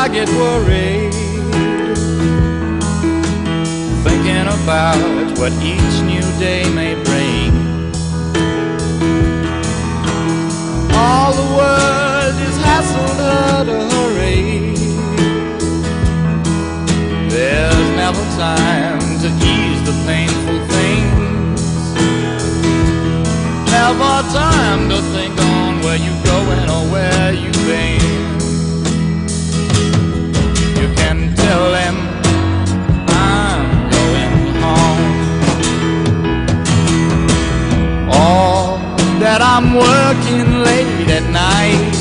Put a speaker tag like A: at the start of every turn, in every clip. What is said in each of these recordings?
A: I get worried, thinking about what each new day may bring. All the world is hassled her to hurry. There's never time to ease the painful things, never time to think on where you going or where you've been. You can tell them I'm going home, or that I'm working late at night.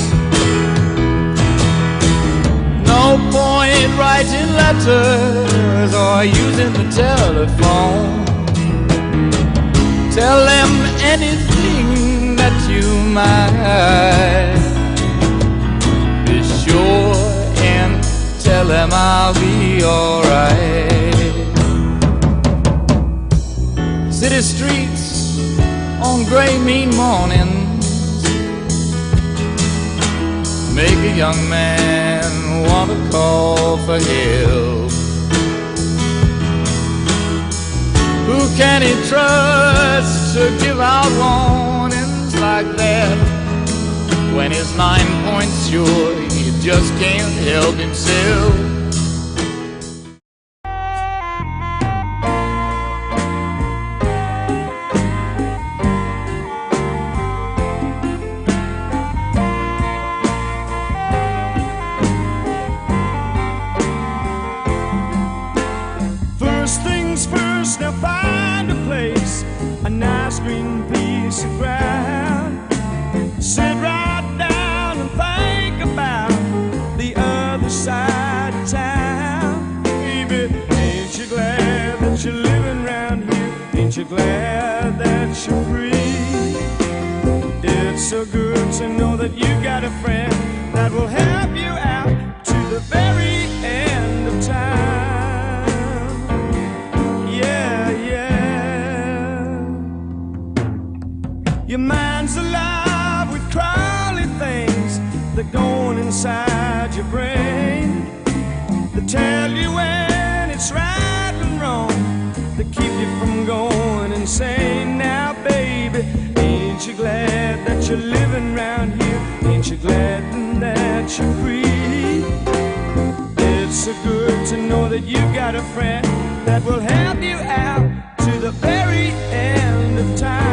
A: No point writing letters or using the telephone. Tell them anything that you might. Be sure and tell them I'll be alright. City streets on gray mean mornings make a young man want to call for help. Who can he trust to give out warnings like that, when his 9 points sure he just can't help himself?
B: First things first, now find a place, a nice green piece of ground. Sit right down and think about the other side of town. Baby, ain't you glad that you're living around here? Ain't you glad that you're free? It's so good to know that you got a friend that will help you out to the very end of time. Your mind's alive with crawly things that go on inside your brain. They tell you when it's right and wrong, they keep you from going insane. Now baby, ain't you glad that you're living around here? Ain't you glad that you're free? It's so good to know that you got a friend that will help you out to the very end of time.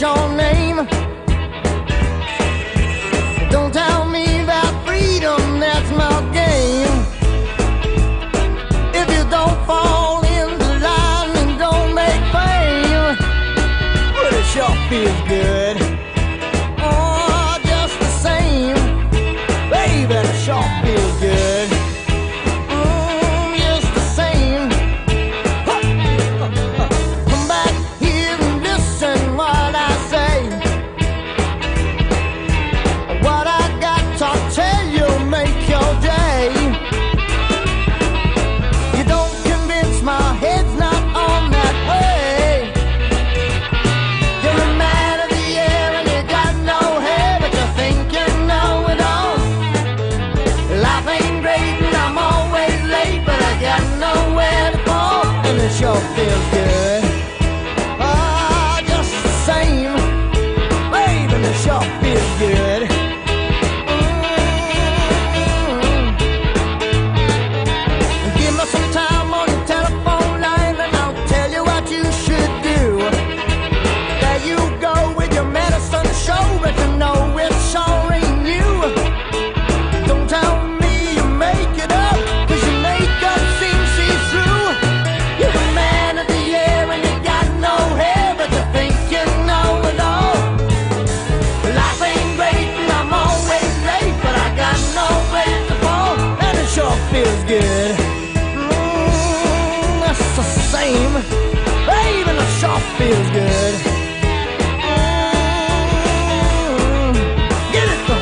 C: Your name. Don't tell me about freedom, that's my game. If you don't fall into line and don't make fame, well, it sure feels good. Oh, just the same, baby, it sure feels good. Just the same. Come back here and listen while I say what I got to tell you, make your day. You don't convince my head's not on that way. You're a man of the year and you got no hair, but you think you know it all. Life ain't great and I'm always late, but I got nowhere to fall, and it sure feels good. Oh, just the same, baby, it sure feels good. Give me some time on the telephone line and I'll tell you what you should do. There you go with your medicine show, but you know it sure ain't you. Don't tell me you make it up, 'cause your makeup seems see-through. You're a man of the year and you got no hair, but you think you know it all. Life ain't great and I'm always late, but I got nowhere to fall, and it sure feels good. That's the same, baby, it sure feels good. Get it from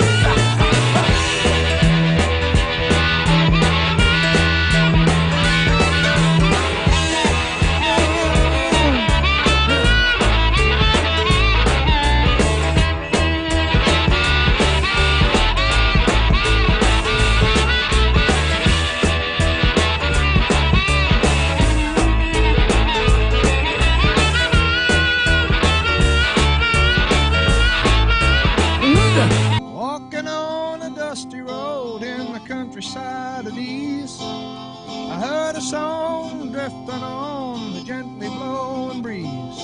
B: trees. I heard a song drifting on the gently blowing breeze.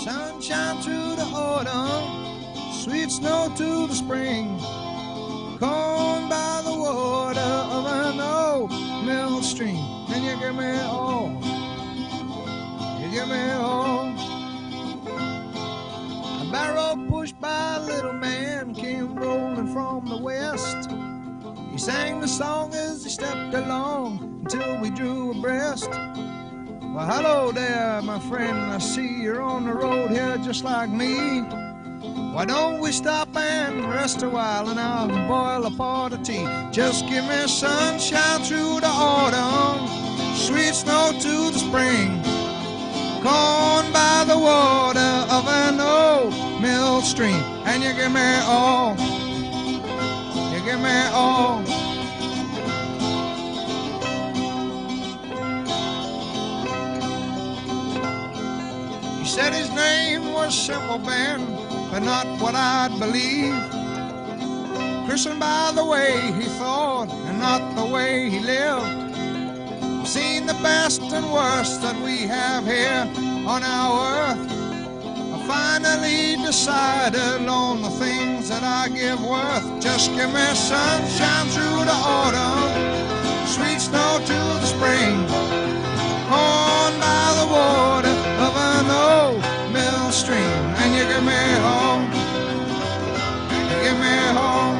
B: Sunshine through the autumn, sweet snow to the spring. Corn by the water of an old mill stream. And you give me all, you give me all. A barrow pushed by a little man came rolling from the west. He sang the song as he stepped along until we drew abreast. Well, hello there, my friend, I see you're on the road here just like me. Why don't we stop and rest a while and I'll boil a pot of tea. Just give me sunshine through the autumn, sweet snow to the spring. Corn by the water of an old mill stream. And you give me all, you give me all. He said his name was Simple Ben, but not what I'd believe. Christened by the way he thought and not the way he lived. I've seen the best and worst that we have here on our earth. I finally decided on the things that I give worth. Just give me sunshine through the autumn, sweet snow to the spring. Corn by the water of an old mill stream. And you give me home, you give me home.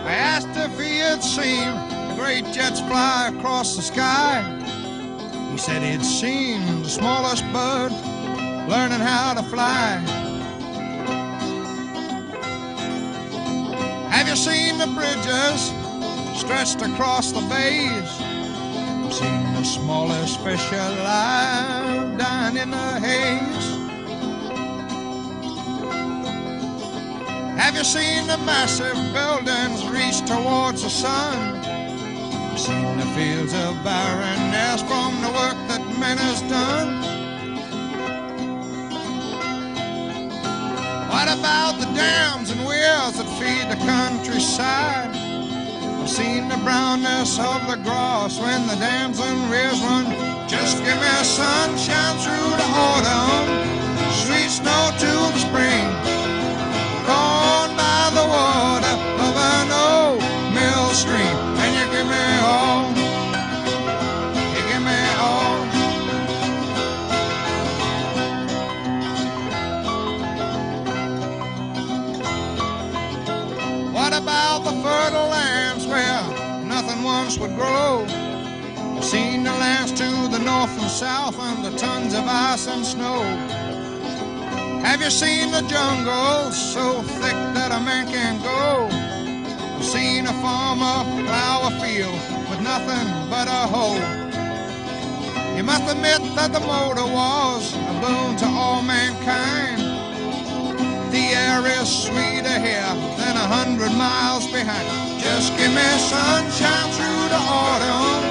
B: I asked if he had seen the great jets fly across the sky. He said he'd seen the smallest bird learning how to fly. Have you seen the bridges stretched across the bays? Seen the smallest fish alive down in the haze? Have you seen the massive buildings reach towards the sun? Seen the fields of barrenness from the work that man has done? What about the dams and weirs that feed the countryside? I've seen the brownness of the grass when the dams and weirs run. Just give me sunshine through the autumn, sweet snow to the spring. Corn by the water of an old mill stream. And you give me all, you give me all. What about the fertile lands where nothing once would grow? I've seen the lands to the north and south and the tons of ice and snow. Have you seen the jungle so thick that a man can't go? I've seen a farmer plow a field with nothing but a hoe. You must admit that the motor was a boon to all mankind. The air is sweeter here than 100 miles behind. Just give me sunshine through the autumn,